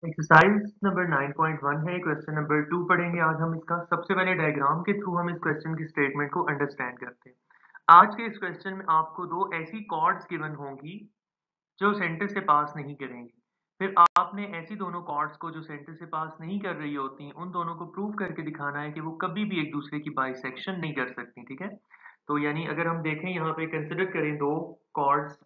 Exercise number 9.1 है। Question number 2 पढ़ेंगे आज हम इसका। सबसे पहले डायग्राम के थ्रू हम इस क्वेश्चन की स्टेटमेंट को अंडरस्टैंड करते हैं। आज के इस क्वेश्चन में आपको दो ऐसी कॉर्ड्स गिवन होंगी जो सेंटर से पास नहीं करेंगी। फिर आपने ऐसी दोनों कॉर्ड्स को जो सेंटर से पास नहीं कर रही होती हैं, उन दोनों को प्रूव करके दिखाना है कि वो कभी भी एक दूसरे की बाइसेक्शन नहीं कर सकती। ठीक है, तो यानी अगर हम देखें यहाँ पे कंसिडर करें दो कॉर्ड्स।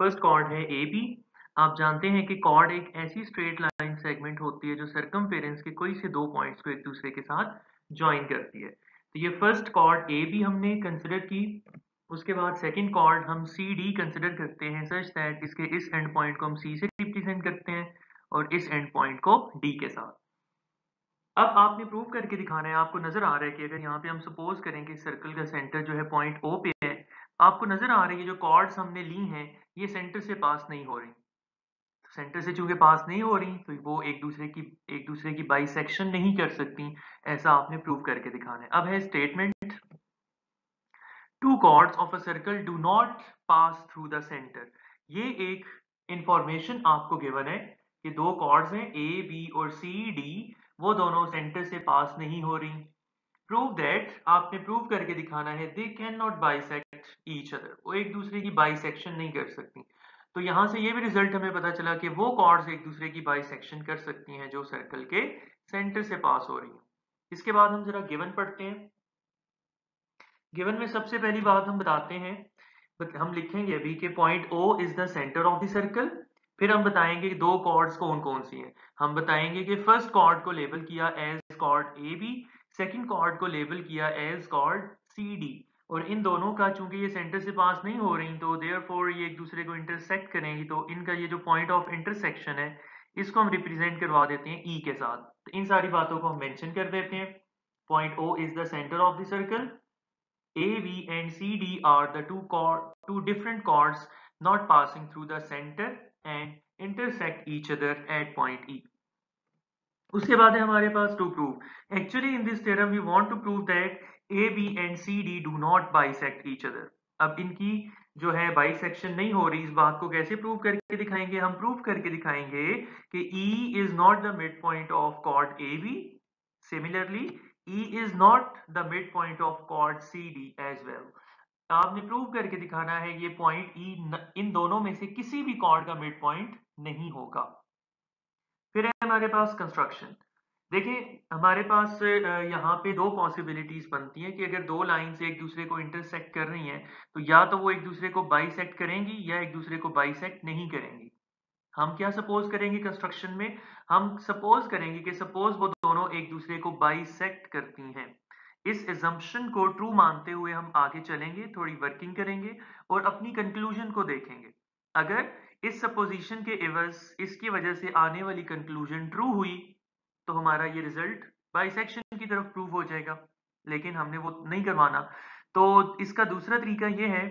फर्स्ट कॉर्ड है ए बी। आप जानते हैं कि कॉर्ड एक ऐसी स्ट्रेट लाइन सेगमेंट होती है जो सरकमफेरेंस के कोई से दो पॉइंट्स को एक दूसरे के साथ ज्वाइन करती है। तो ये फर्स्ट कॉर्ड ए बी हमने कंसिडर की। उसके बाद सेकंड कॉर्ड हम सी डी कंसिडर करते हैं सच दैट इसके इस एंड पॉइंट को हम सी से रिप्रेजेंट करते हैं और इस एंड पॉइंट को डी के साथ। अब आपने प्रूव करके दिखाना है। आपको नजर आ रहा है कि अगर यहाँ पे हम सपोज करें कि सर्कल का सेंटर जो है पॉइंट ओ पे है, आपको नजर आ रही है जो कॉर्ड्स हमने ली हैं ये सेंटर से पास नहीं हो रही। तो सेंटर से चूंकि पास नहीं हो रही तो वो एक दूसरे की बाइसेक्शन नहीं कर सकती। ऐसा आपने प्रूव करके दिखाना है। अब है statement, two chords of a circle do not pass through the centre. ये एक इंफॉर्मेशन आपको गिवन है कि दो कॉर्ड्स हैं ए बी और सी डी, वो दोनों सेंटर से पास नहीं हो रही। प्रूव दैट, आपने प्रूव करके दिखाना है they can not bisect each other, वो एक दूसरे की बाइसेक्शन नहीं कर सकती। तो यहां से ये भी रिजल्ट हमें पता चला कि वो कॉर्ड्स एक दूसरे की बाइसेक्शन कर सकती हैं जो सर्कल के सेंटर से पास हो रही हैं। इसके बाद हम जरा गिवन पढ़ते हैं। गिवन में सबसे पहली बात हम बताते हैं, हम लिखेंगे अभी कि point O is the centre of the circle. फिर हम बताएंगे कि दो कॉर्ड्स कौन कौन सी हैं। हम बताएंगे कि फर्स्ट कॉर्ड को लेबल किया as chord A B, second chord को लेबल किया एज कॉर्ड सी डी। और इन दोनों का चूंकि ये सेंटर से पास नहीं हो रही तो देयरफॉर ये एक दूसरे को इंटरसेक्ट करेंगी। तो इनका ये जो पॉइंट ऑफ इंटरसेक्शन है इसको हम रिप्रेजेंट करवा देते हैं ई के साथ। तो इन सारी बातों को हम मेंशन कर देते हैं। Point O is the centre of the circle, A, B and C, D are the two different chords not passing through the center and intersect each other at point E. उसके बाद है हमारे पास to prove. Actually in this theorem we want to prove that A B and C D do not bisect each other. अब इनकी जो है bisection नहीं हो रही, इस बात को कैसे प्रूव करके दिखाएंगे? हम प्रूव करके दिखाएंगे कि E is not the mid point of chord A B. Similarly E is not the midpoint of chord CD as well. आपने प्रूव करके दिखाना है ये पॉइंट E इन दोनों में से किसी भी कॉर्ड का मिड पॉइंट नहीं होगा। फिर है हमारे पास कंस्ट्रक्शन। देखिए हमारे पास यहाँ पे दो पॉसिबिलिटीज बनती हैं कि अगर दो लाइंस एक दूसरे को इंटरसेक्ट कर रही हैं तो या तो वो एक दूसरे को बाइसेक्ट करेंगी या एक दूसरे को बाइसेक्ट नहीं करेंगी। हम क्या सपोज करेंगे कंस्ट्रक्शन में? हम सपोज करेंगे कि सपोज वो दोनों एक दूसरे को बाइसेक्ट करती हैं। इस एजम्पशन को ट्रू मानते हुए हम आगे चलेंगे, थोड़ी वर्किंग करेंगे और अपनी कंक्लूजन को देखेंगे। अगर इस सपोजिशन के एवज इसकी वजह से आने वाली कंक्लूजन ट्रू हुई तो हमारा ये रिजल्ट बाइसेक्शन की तरफ प्रूव हो जाएगा, लेकिन हमने वो नहीं करवाना। तो इसका दूसरा तरीका ये है,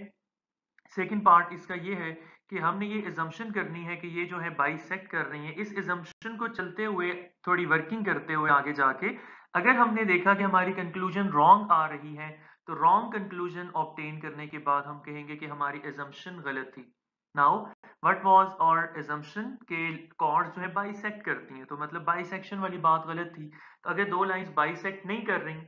सेकंड पार्ट इसका ये है कि हमने ये एजम्पशन करनी है कि ये जो है बाइसेक्ट कर रही है। इस एजम्पशन को चलते हुए थोड़ी वर्किंग करते हुए आगे जाके अगर हमने देखा कि हमारी कंक्लूजन रॉन्ग आ रही है तो रॉन्ग कंक्लूजन ऑब्टेन करने के बाद हम कहेंगे कि हमारी एजम्पशन गलत थी। Now what was our assumption के कॉर्ड्स जो है बाइसेक्ट करती हैं, तो मतलब बाइसेक्शन वाली बात गलत थी। तो अगर दो लाइंस बाइसेक्ट नहीं कर रही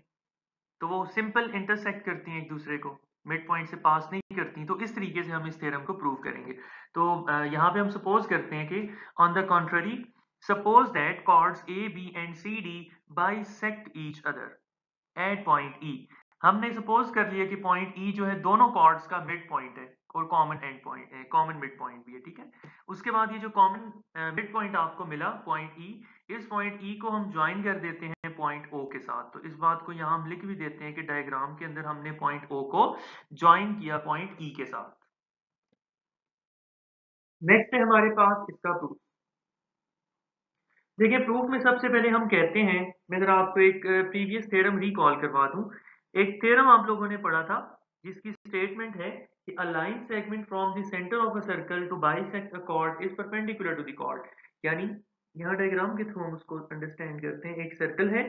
तो वो सिंपल इंटरसेक्ट करती हैं एक दूसरे को, मिड पॉइंट से पास नहीं करती। तो इस तरीके से हम इस थ्योरम को प्रूव करेंगे। तो यहाँ पे हम सपोज करते हैं कि on the contrary suppose that chords A B and C D bisect each other at point E. हमने सपोज कर लिया कि पॉइंट ई जो है दोनों कॉर्ड्स का मिड पॉइंट है और कॉमन एंड पॉइंट है, कॉमन मिड पॉइंट भी है। ठीक है, उसके बाद ये जो कॉमन मिड पॉइंट आपको मिला पॉइंट ई, इस पॉइंट ई को हम ज्वाइन कर देते हैं पॉइंट ओ के साथ। तो इस बात को यहां हम लिख भी देते हैं कि डायग्राम के अंदर हमने पॉइंट ओ को ज्वाइन किया पॉइंट ई के साथ। नेक्स्ट है हमारे पास इसका प्रूफ। देखिए प्रूफ में सबसे पहले हम कहते हैं, मैं जरा आपको एक प्रीवियस थ्योरम रिकॉल करवा दूं। एक थ्योरम आप लोगों ने पढ़ा था जिसकी स्टेटमेंट है कि a line segment from the centre of a circle to bisect a chord is perpendicular to the chord. यानी यहाँ डायग्राम के थ्रू हम उसको अंडरस्टैंड करते हैं। एक सर्कल है,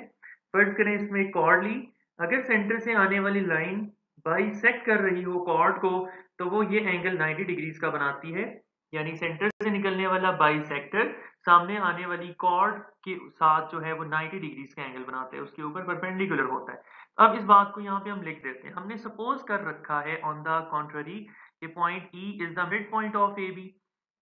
फर्ज करें इसमें एक कॉर्ड ली। अगर सेंटर से आने वाली लाइन बाइसेक्ट कर रही हो कॉर्ड को तो वो ये एंगल 90 डिग्रीज का बनाती है। यानी सेंटर से निकलने वाला बाइसेक्टर सामने आने वाली कॉर्ड के साथ जो है वो 90 डिग्रीज का एंगल बनाते हैं, उसके ऊपर परपेंडिकुलर होता है। अब इस बात को यहाँ पे हम लिख देते हैं। हमने सपोज कर रखा है ऑन द कॉन्ट्ररी कि point E is the mid point of A B,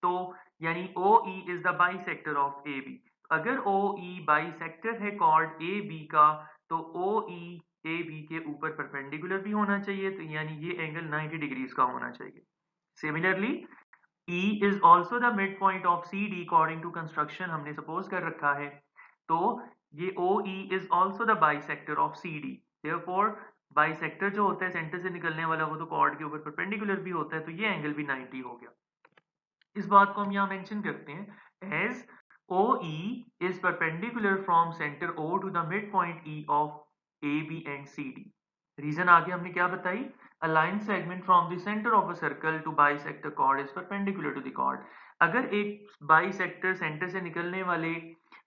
तो यानी O E is the bisector of A B. अगर ओ ई बाइसेक्टर है कॉर्ड ए बी का, तो ओ ई ए बी के ऊपर परपेंडिकुलर भी होना चाहिए, तो यानी ये एंगल 90 डिग्रीज का होना चाहिए। Similarly E is also the midpoint of CD according to construction, हमने suppose कर रखा है, तो ये OE is also the bisector of CD, therefore bisector जो होता है सेंटर से निकलने वाला वो तो कॉर्ड के ऊपर परपेंडिकुलर भी होता है, तो ये एंगल भी 90 हो गया। इस बात को हम यहाँ मेंशन करते हैं as OE is perpendicular from center O to the midpoint E of AB and CD। Reason आगे हमने क्या बताई, a line segment from the center of a circle to bisect a chord is perpendicular to the chord। अगर एक bisector centre से निकलने वाले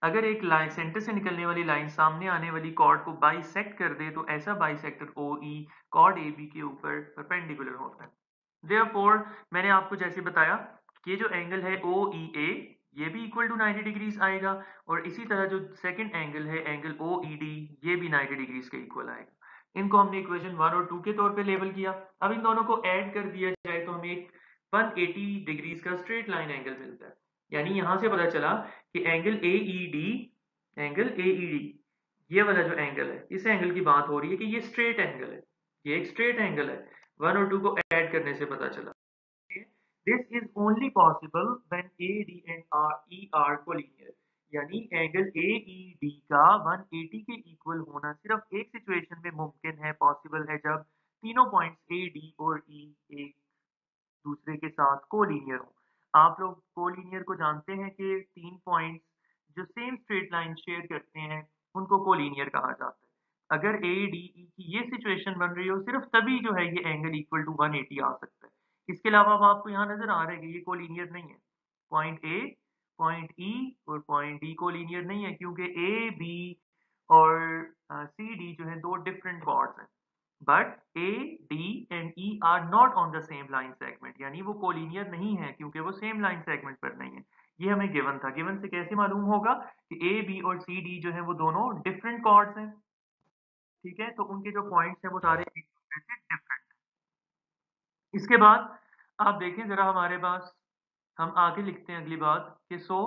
अगर एक लाइन सेंटर से निकलने वाली लाइन सामने आने वाली कॉर्ड को बाइसेक्ट कर दे, तो ऐसा बाइसेक्टर OE कॉर्ड AB के ऊपर परपेंडिकुलर होता है। Therefore मैंने आपको जैसे बताया कि ये जो एंगल है OEA ये भी इक्वल टू 90 डिग्रीज आएगा, और इसी तरह जो सेकंड एंगल है एंगल OED ये भी 90 डिग्रीज के इक्वल आएगा। इनको हमने इक्वेशन 1 और 2 के तौर पे लेबल किया। अब इन दोनों को ऐड कर दिया जाए तो हमें एक 180 डिग्रीज का स्ट्रेट लाइन एंगल मिलता है। यानी यहां से पता चला कि एंगल AED ये वाला जो एंगल है, इस एंगल की बात हो रही है कि ये स्ट्रेट एंगल है, ये एक स्ट्रेट एंगल है। 1 और 2 को ऐड करने से पता चला। This is only possible when AD and E are collinear। यानी एंगल AED का 180 के इक्वल होना सिर्फ एक सिचुएशन में मुमकिन है, पॉसिबल है, जब तीनों पॉइंट्स AD और E एक दूसरे के साथ कोलिनियर हो। आप लोग कोलिनियर को जानते हैं कि तीन पॉइंट्स जो सेम स्ट्रेट लाइन शेयर करते हैं उनको कोलिनियर कहा जाता है। अगर ADE की ये सिचुएशन बन रही हो, सिर्फ तभी जो है ये एंगल इक्वल टू 180 आ सकता है। इसके अलावा अब आपको यहाँ नजर आ रहा है कि ये कोलिनियर नहीं है। पॉइंट ए, पॉइंट ई और पॉइंट डी कोलिनियर नहीं है, क्योंकि ए बी और सी डी जो है दो डिफरेंट कॉर्ड्स हैं। But A D and E are not on the same line segment, यानी वो कोलिनियर नहीं है क्योंकि वो सेम लाइन सेगमेंट पर नहीं है। ये हमें गिवन था। गिवन से कैसे मालूम होगा कि ए बी और सी डी जो है वो दोनों डिफरेंट कॉर्ड्स हैं, ठीक है, तो उनके जो पॉइंट्स हैं वो सारे एक दूसरे से डिफरेंट। इसके बाद आप देखें जरा हमारे पास, हम आगे लिखते हैं अगली बात कि so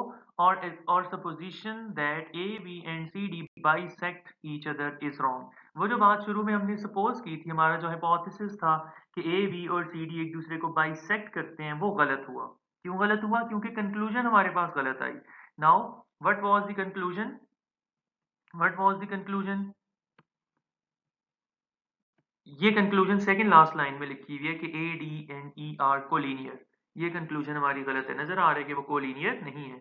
our supposition that A B and C D bisect each other is wrong. वो जो बात शुरू में हमने सपोज की थी, हमारा जो हाइपोथेसिस था कि ए बी और सी डी एक दूसरे को बाइसेक्ट करते हैं, वो गलत हुआ। क्यों गलत हुआ? क्योंकि कंक्लूजन हमारे पास गलत आई। Now what was the conclusion? What was the conclusion? ये कंक्लूजन सेकंड लास्ट लाइन में लिखी हुई है कि A D and E are collinear. ये कंक्लूजन हमारी गलत है, नजर आ रहा है कि वो कोलिनियर नहीं है।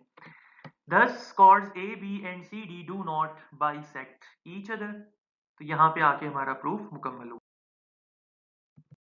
Thus chords A, B and C, D do not bisect each other। तो यहाँ पे आके हमारा प्रूफ मुकम्मल हुआ।